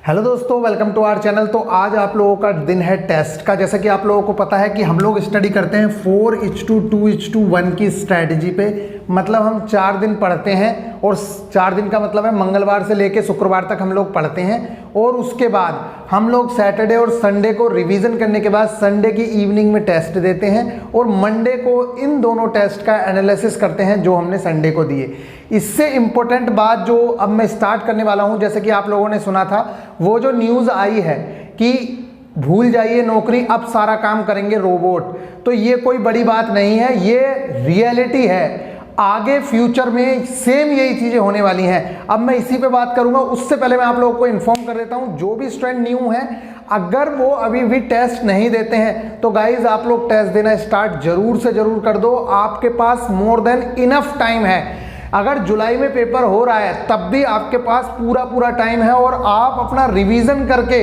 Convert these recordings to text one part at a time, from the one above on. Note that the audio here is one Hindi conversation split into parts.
हेलो दोस्तों, वेलकम टू आवर चैनल। तो आज आप लोगों का दिन है टेस्ट का। जैसा कि आप लोगों को पता है कि हम लोग स्टडी करते हैं 4:2:1 की स्ट्रैटेजी पे। मतलब हम 4 दिन पढ़ते हैं और 4 दिन का मतलब है मंगलवार से लेके शुक्रवार तक हम लोग पढ़ते हैं और उसके बाद हम लोग सैटरडे और संडे को रिवीजन करने के बाद संडे की इवनिंग में टेस्ट देते हैं और मंडे को इन दोनों टेस्ट का एनालिसिस करते हैं जो हमने संडे को दिए। इससे इम्पोर्टेंट बात जो अब मैं स्टार्ट करने वाला हूं, जैसे कि आप लोगों ने सुना था वो जो न्यूज़ आई है कि भूल जाइए नौकरी, अब सारा काम करेंगे रोबोट। तो ये कोई बड़ी बात नहीं है, ये रियलिटी है। आगे फ्यूचर में सेम यही चीज़ें होने वाली हैं। अब मैं इसी पे बात करूंगा। उससे पहले मैं आप लोगों को इन्फॉर्म कर देता हूं, जो भी स्टूडेंट न्यू है अगर वो अभी भी टेस्ट नहीं देते हैं तो गाइज आप लोग टेस्ट देना स्टार्ट जरूर से जरूर कर दो। आपके पास मोर देन इनफ टाइम है। अगर जुलाई में पेपर हो रहा है तब भी आपके पास पूरा टाइम है और आप अपना रिवीजन करके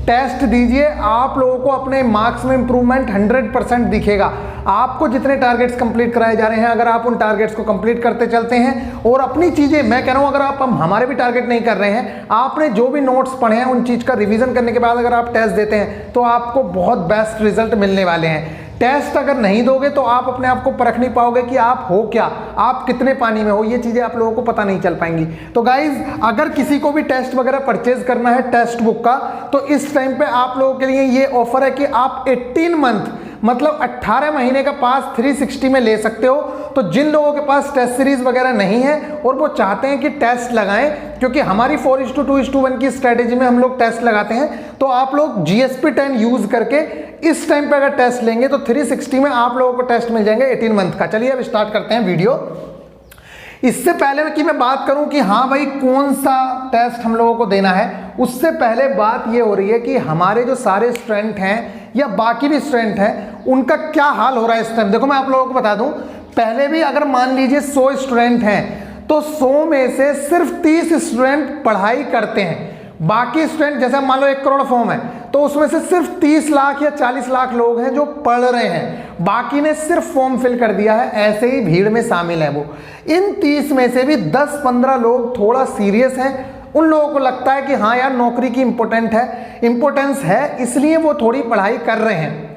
टेस्ट दीजिए। आप लोगों को अपने मार्क्स में इंप्रूवमेंट 100% दिखेगा। आपको जितने टारगेट्स कंप्लीट कराए जा रहे हैं, अगर आप उन टारगेट्स को कंप्लीट करते चलते हैं और अपनी चीज़ें, मैं कह रहा हूं अगर आप हमारे भी टारगेट नहीं कर रहे हैं, आपने जो भी नोट्स पढ़े हैं उन चीज़ का रिवीजन करने के बाद अगर आप टेस्ट देते हैं तो आपको बहुत बेस्ट रिजल्ट मिलने वाले हैं। टेस्ट अगर नहीं दोगे तो आप अपने आप को परख नहीं पाओगे कि आप हो क्या, आप कितने पानी में हो, ये चीज़ें आप लोगों को पता नहीं चल पाएंगी। तो गाइज अगर किसी को भी टेस्ट वगैरह परचेज करना है टेस्ट बुक का, तो इस टाइम पे आप लोगों के लिए ये ऑफर है कि आप 18 मंथ मतलब 18 महीने का पास 360 में ले सकते हो। तो जिन लोगों के पास टेस्ट सीरीज वगैरह नहीं है और वो चाहते हैं कि टेस्ट लगाएं, क्योंकि हमारी 4:2:1 की स्ट्रेटेजी में हम लोग टेस्ट लगाते हैं, तो आप लोग GSP 10 यूज करके इस टाइम पे अगर टेस्ट लेंगे तो 360 में आप लोगों को टेस्ट मिल जाएंगे 18 मंथ का। चलिए अब स्टार्ट करते हैं वीडियो। इससे पहले कि मैं बात करूं कि हाँ भाई कौन सा टेस्ट हम लोगों को देना है, उससे पहले बात ये हो रही है कि हमारे जो सारे स्टूडेंट हैं या बाकी भी स्टूडेंट हैं उनका क्या हाल हो रहा है इस टाइम। देखो मैं आप लोगों को बता दूं, पहले भी अगर मान लीजिए 100 स्टूडेंट हैं तो 100 में से सिर्फ 30 स्टूडेंट पढ़ाई करते हैं। बाकी स्टूडेंट, जैसे मान लो 1 करोड़ फॉर्म है तो उसमें से सिर्फ 30 लाख या 40 लाख लोग हैं जो पढ़ रहे हैं, बाकी ने सिर्फ फॉर्म फिल कर दिया है, ऐसे ही भीड़ में शामिल है वो। इन 30 में से भी 10-15 लोग थोड़ा सीरियस हैं। उन लोगों को लगता है कि हाँ यार नौकरी की इंपॉर्टेंस है, इसलिए वो थोड़ी पढ़ाई कर रहे हैं।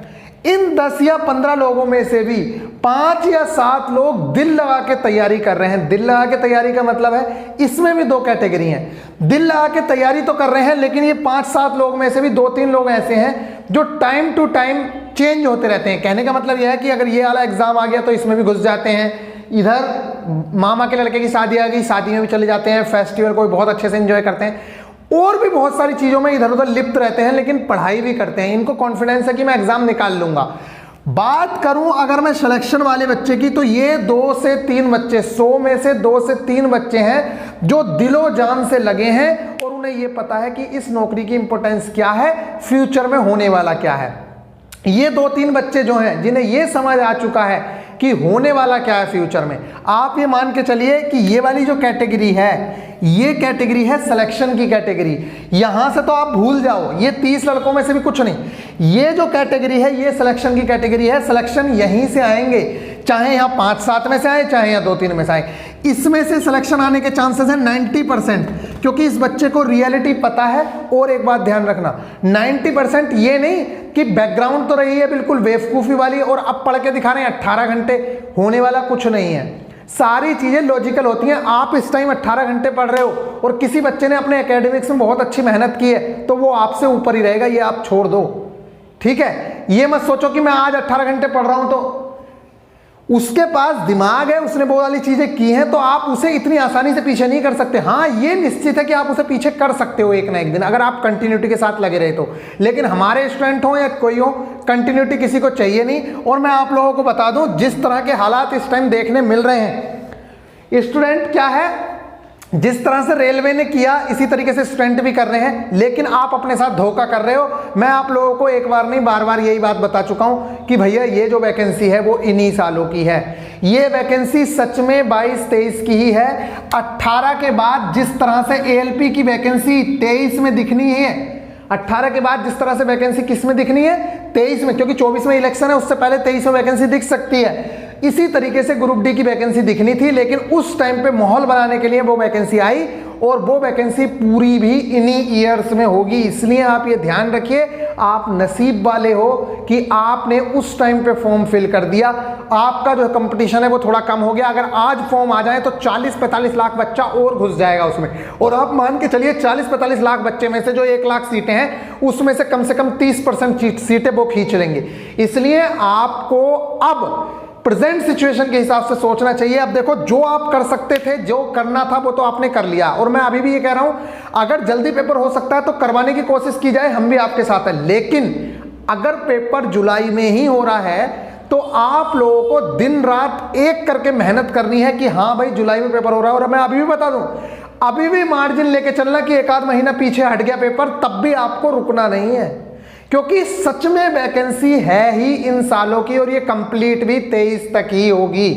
इन 10 या 15 लोगों में से भी 5 या 7 लोग दिल लगा के तैयारी कर रहे हैं। दिल लगा के तैयारी का मतलब है, इसमें भी 2 कैटेगरी हैं। दिल लगा के तैयारी तो कर रहे हैं, लेकिन ये 5-7 लोग में से भी 2-3 लोग ऐसे हैं जो टाइम टू टाइम चेंज होते रहते हैं। कहने का मतलब यह है कि अगर ये वाला एग्जाम आ गया तो इसमें भी घुस जाते हैं, इधर मामा के लड़के की शादी आ गई, शादी में भी चले जाते हैं, फेस्टिवल कोई बहुत अच्छे से एंजॉय करते हैं और भी बहुत सारी चीज़ों में इधर उधर लिप्त रहते हैं, लेकिन पढ़ाई भी करते हैं। इनको कॉन्फिडेंस है कि मैं एग्जाम निकाल लूंगा। बात करूं अगर मैं सिलेक्शन वाले बच्चे की, तो ये 2 से 3 बच्चे, 100 में से 2 से 3 बच्चे हैं जो दिलो जान से लगे हैं और उन्हें ये पता है कि इस नौकरी की इंपॉर्टेंस क्या है, फ्यूचर में होने वाला क्या है। ये 2-3 बच्चे जो हैं जिन्हें ये समझ आ चुका है कि होने वाला क्या है फ्यूचर में। आप ये मान के चलिए कि ये वाली जो कैटेगरी है, ये कैटेगरी है सिलेक्शन की कैटेगरी। यहां से तो आप भूल जाओ, ये 30 लड़कों में से भी कुछ नहीं। ये जो कैटेगरी है ये सिलेक्शन की कैटेगरी है। सिलेक्शन यहीं से आएंगे, चाहे यहाँ 5-7 में से आए, चाहे यहाँ 2-3 में से आए। इसमें से सिलेक्शन आने के चांसेस हैं 90%, क्योंकि इस बच्चे को रियलिटी पता है। और एक बात ध्यान रखना, 90% ये नहीं कि बैकग्राउंड तो रही है बिल्कुल बेवकूफ़ी वाली और अब पढ़ के दिखा रहे हैं 18 घंटे, होने वाला कुछ नहीं है। सारी चीज़ें लॉजिकल होती हैं। आप इस टाइम 18 घंटे पढ़ रहे हो और किसी बच्चे ने अपने एकेडमिक्स में बहुत अच्छी मेहनत की है तो वो आपसे ऊपर ही रहेगा, ये आप छोड़ दो, ठीक है। ये मत सोचो कि मैं आज 18 घंटे पढ़ रहा हूं तो उसके पास दिमाग है, उसने वो वाली चीजें की हैं, तो आप उसे इतनी आसानी से पीछे नहीं कर सकते। हाँ ये निश्चित है कि आप उसे पीछे कर सकते हो एक ना एक दिन, अगर आप कंटिन्यूटी के साथ लगे रहे तो। लेकिन हमारे स्टूडेंट हो या कोई हो, कंटिन्यूटी किसी को चाहिए नहीं। और मैं आप लोगों को बता दूं, जिस तरह के हालात इस टाइम देखने मिल रहे हैं, स्टूडेंट क्या है, जिस तरह से रेलवे ने किया इसी तरीके से स्टूडेंट भी कर रहे हैं, लेकिन आप अपने साथ धोखा कर रहे हो। मैं आप लोगों को एक बार नहीं बार-बार यही बात बता चुका हूं कि भैया ये जो वैकेंसी है वो इन्हीं सालों की है। ये वैकेंसी सच में 22-23 की ही है। 18 के बाद जिस तरह से ALP की वैकेंसी 23 में दिखनी है, 18 के बाद जिस तरह से वैकेंसी किस में दिखनी है, 23 में, क्योंकि 24 में इलेक्शन है, उससे पहले 23 में वैकेंसी दिख सकती है। इसी तरीके से ग्रुप डी की वैकेंसी दिखनी थी, लेकिन उस टाइम पे माहौल बनाने के लिए वो वैकेंसी आई और वो वैकेंसी पूरी भी इन्हीं ईयर्स में होगी। इसलिए आप ये ध्यान रखिए, आप नसीब वाले हो कि आपने उस टाइम पे फॉर्म फिल कर दिया। आपका जो कंपटीशन है वो थोड़ा कम हो गया। अगर आज फॉर्म आ जाए तो 40-45 लाख बच्चा और घुस जाएगा उसमें, और आप मान के चलिए 40-45 लाख बच्चे में से जो 1 लाख सीटें हैं उसमें से कम 30% सीटें वो खींच लेंगे। इसलिए आपको अब प्रेजेंट सिचुएशन के हिसाब से सोचना चाहिए। अब देखो, जो आप कर सकते थे, जो करना था वो तो आपने कर लिया, और मैं अभी भी ये कह रहा हूं अगर जल्दी पेपर हो सकता है तो करवाने की कोशिश की जाए, हम भी आपके साथ हैं। लेकिन अगर पेपर जुलाई में ही हो रहा है तो आप लोगों को दिन रात एक करके मेहनत करनी है कि हाँ भाई जुलाई में पेपर हो रहा है। और मैं अभी भी बता दूं, अभी भी मार्जिन लेके चलना कि 1 आध महीना पीछे हट गया पेपर, तब भी आपको रुकना नहीं है, क्योंकि सच में वैकेंसी है ही इन सालों की, और ये कंप्लीट भी 23 तक ही होगी।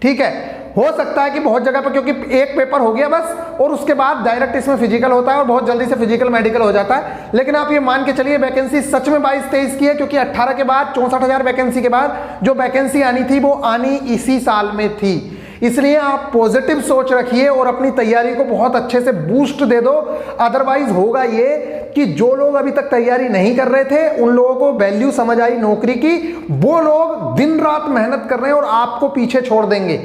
ठीक है, हो सकता है कि बहुत जगह पर, क्योंकि एक पेपर हो गया बस और उसके बाद डायरेक्ट इसमें फिजिकल होता है और बहुत जल्दी से फिजिकल मेडिकल हो जाता है। लेकिन आप ये मान के चलिए वैकेंसी सच में 22-23 की है, क्योंकि 18 के बाद 64,000 वैकेंसी के बाद जो वैकेंसी आनी थी वो आनी इसी साल में थी। इसलिए आप पॉजिटिव सोच रखिए और अपनी तैयारी को बहुत अच्छे से बूस्ट दे दो। अदरवाइज होगा ये कि जो लोग अभी तक तैयारी नहीं कर रहे थे उन लोगों को वैल्यू समझ आई नौकरी की, वो लोग दिन रात मेहनत कर रहे हैं और आपको पीछे छोड़ देंगे।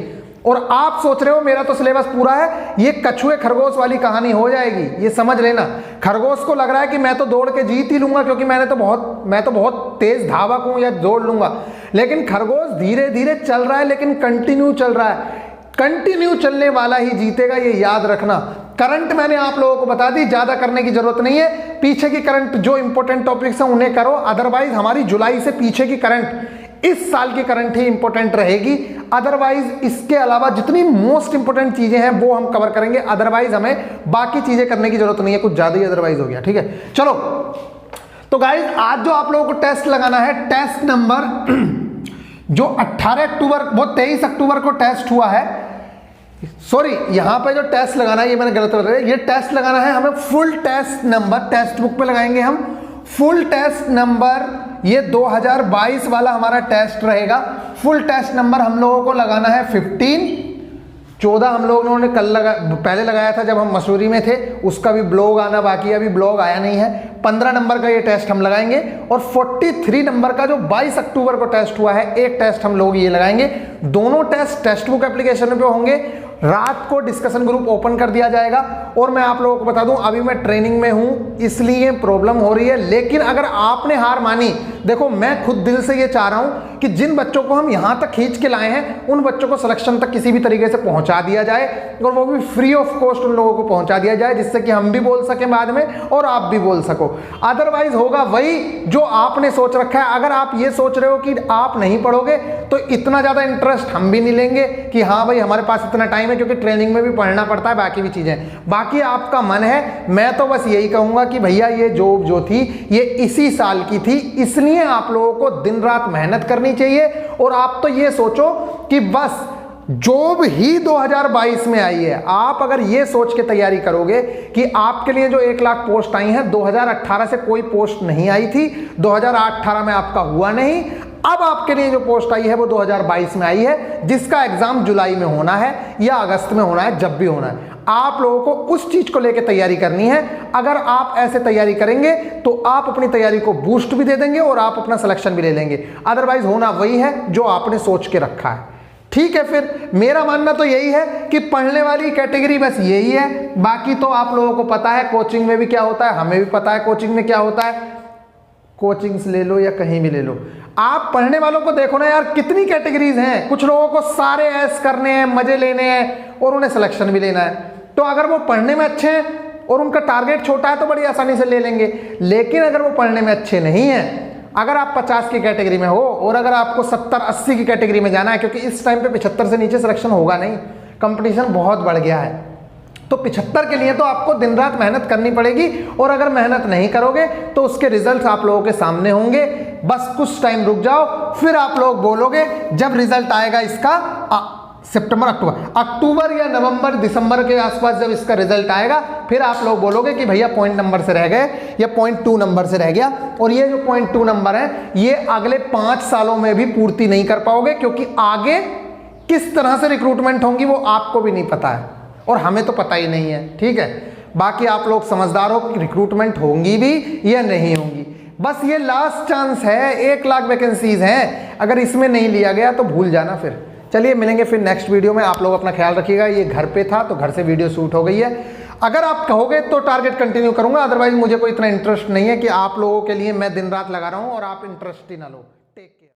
और आप सोच रहे हो मेरा तो सिलेबस पूरा है, ये कछुए खरगोश वाली कहानी हो जाएगी, ये समझ लेना। खरगोश को लग रहा है कि मैं तो दौड़ के जीत ही लूंगा क्योंकि मैं तो बहुत तेज धावक हूं या दौड़ लूंगा, लेकिन खरगोश धीरे धीरे चल रहा है, लेकिन कंटिन्यू चल रहा है। कंटिन्यू चलने वाला ही जीतेगा, ये याद रखना। करंट मैंने आप लोगों को बता दी, ज्यादा करने की जरूरत नहीं है। पीछे की करंट जो इंपॉर्टेंट टॉपिक्स हैं उन्हें करो, अदरवाइज हमारी जुलाई से पीछे की करंट, इस साल की करंट ही इंपॉर्टेंट रहेगी। अदरवाइज इसके अलावा जितनी मोस्ट इंपॉर्टेंट चीजें हैं वो हम कवर करेंगे, अदरवाइज हमें बाकी चीजें करने की जरूरत नहीं है, कुछ ज्यादा ही अदरवाइज हो गया। ठीक है, चलो तो गाइज आज जो आप लोगों को टेस्ट लगाना है, टेस्ट नंबर जो 18 अक्टूबर, वो 23 अक्टूबर को टेस्ट हुआ है। सॉरी, यहां पे जो टेस्ट लगाना है ये मैंने गलत कर दिया, ये टेस्ट लगाना है हमें full test number, text book पे लगाएंगे हम फुल टेस्ट नंबर, ये 2022 वाला हमारा टेस्ट रहेगा। फुल टेस्ट नंबर हम लोगों को लगाना है 15। 14 हम लोगों ने पहले लगाया था जब हम मसूरी में थे, उसका भी ब्लॉग आना बाकी है, अभी ब्लॉग आया नहीं है। 15 नंबर का ये टेस्ट हम लगाएंगे, और 43 नंबर का जो 22 अक्टूबर को टेस्ट हुआ है, एक टेस्ट हम लोग ये लगाएंगे। दोनों टेस्ट टेक्स्ट बुक एप्लीकेशन पे होंगे। रात को डिस्कशन ग्रुप ओपन कर दिया जाएगा। और मैं आप लोगों को बता दूं, अभी मैं ट्रेनिंग में हूं इसलिए प्रॉब्लम हो रही है, लेकिन अगर आपने हार मानी, देखो मैं खुद दिल से ये चाह रहा हूं कि जिन बच्चों को हम यहां तक खींच के लाए हैं उन बच्चों को सिलेक्शन तक किसी भी तरीके से पहुंचा दिया जाए, और वो भी फ्री ऑफ कॉस्ट उन लोगों को पहुंचा दिया जाए, जिससे कि हम भी बोल सकें बाद में और आप भी बोल सको। अदरवाइज होगा वही जो आपने सोच रखा है। अगर आप ये सोच रहे हो कि आप नहीं पढ़ोगे तो इतना ज्यादा इंटरेस्ट हम भी नहीं लेंगे कि हाँ भाई हमारे पास इतना टाइम है, क्योंकि ट्रेनिंग में भी पढ़ना पड़ता है, बाकी भी चीजें। बाकी आपका मन है, मैं तो बस यही कहूंगा कि भैया ये जॉब जो थी ये इसी साल की थी, इसलिए आप लोगों को दिन रात मेहनत करनी चाहिए। और आप तो ये सोचो कि बस जॉब ही 2022 में आई है। आप अगर ये सोच के तैयारी करोगे कि आपके लिए जो 1 लाख पोस्ट आई है, 2018 से कोई पोस्ट नहीं आई थी, 2018 में आपका हुआ नहीं, अब आपके लिए जो पोस्ट आई है वो 2022 में आई है, जिसका एग्जाम जुलाई में होना है या अगस्त में होना है, जब भी होना है। आप लोगों को उस चीज को लेकर तैयारी करनी है। अगर आप ऐसे तैयारी करेंगे तो आप अपनी तैयारी को बूस्ट भी दे देंगे और आप अपना सिलेक्शन भी ले लेंगे। अदरवाइज होना वही है जो आपने सोच के रखा है। ठीक है, फिर मेरा मानना तो यही है कि पढ़ने वाली कैटेगरी बस यही है। बाकी तो आप लोगों को पता है कोचिंग में भी क्या होता है, हमें भी पता है कोचिंग में क्या होता है। कोचिंग से ले लो या कहीं भी ले लो, आप पढ़ने वालों को देखो ना यार, कितनी कैटेगरीज हैं। कुछ लोगों को सारे ऐश करने हैं, मजे लेने हैं और उन्हें सिलेक्शन भी लेना है। तो अगर वो पढ़ने में अच्छे हैं और उनका टारगेट छोटा है तो बड़ी आसानी से ले लेंगे। लेकिन अगर वो पढ़ने में अच्छे नहीं हैं, अगर आप 50 की कैटेगरी में हो और अगर आपको 70-80 की कैटेगरी में जाना है, क्योंकि इस टाइम पे 75 से नीचे सिलेक्शन होगा नहीं, कंपटीशन बहुत बढ़ गया है, तो 75 के लिए तो आपको दिन रात मेहनत करनी पड़ेगी। और अगर मेहनत नहीं करोगे तो उसके रिजल्ट्स आप लोगों के सामने होंगे। बस कुछ टाइम रुक जाओ, फिर आप लोग बोलोगे जब रिजल्ट आएगा इसका सितंबर अक्टूबर या नवंबर दिसंबर के आसपास जब इसका रिजल्ट आएगा फिर आप लोग बोलोगे कि भैया पॉइंट नंबर से रह गए या 0.2 नंबर से रह गया। और ये जो 0.2 नंबर है ये अगले 5 सालों में भी पूर्ति नहीं कर पाओगे, क्योंकि आगे किस तरह से रिक्रूटमेंट होंगी वो आपको भी नहीं पता है और हमें तो पता ही नहीं है। ठीक है, बाकी आप लोग समझदार हो कि रिक्रूटमेंट होंगी भी या नहीं होंगी। बस ये लास्ट चांस है, 1 लाख वैकेंसीज हैं, अगर इसमें नहीं लिया गया तो भूल जाना। फिर चलिए मिलेंगे फिर नेक्स्ट वीडियो में। आप लोग अपना ख्याल रखिएगा। ये घर पे था तो घर से वीडियो शूट हो गई है। अगर आप कहोगे तो टारगेट कंटिन्यू करूंगा, अदरवाइज मुझे कोई इतना इंटरेस्ट नहीं है कि आप लोगों के लिए मैं दिन रात लगा रहा हूं और आप इंटरेस्ट ही ना लो।